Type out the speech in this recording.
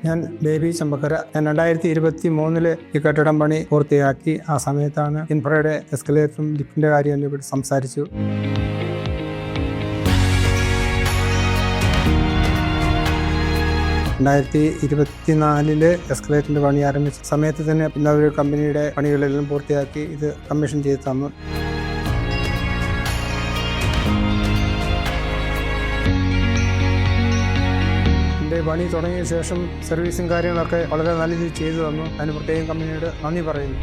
ഞാൻ ബേബി ചമ്പക്കര. ഞാൻ 2023 ഈ കെട്ടിടം പണി പൂർത്തിയാക്കി. ആ സമയത്താണ് ഇൻഫ്രയുടെ എസ്കലേറ്ററും ലിഫ്റ്റിന്റെ കാര്യം ഇവിടെ സംസാരിച്ചു. രണ്ടായിരത്തി 2024 എസ്കലേറ്ററിന്റെ പണി ആരംഭിച്ച സമയത്ത് തന്നെ ഒരു കമ്പനിയുടെ പണികളെല്ലാം പൂർത്തിയാക്കി ഇത് കമ്മീഷൻ ചെയ്ത് തന്നു. എൻ്റെ പണി തുടങ്ങിയ ശേഷം സർവീസും കാര്യങ്ങളൊക്കെ വളരെ നല്ല രീതിയിൽ ചെയ്തു തന്നു. അതിന് പ്രത്യേകം കമ്പനിയോട് നന്ദി പറയുന്നു.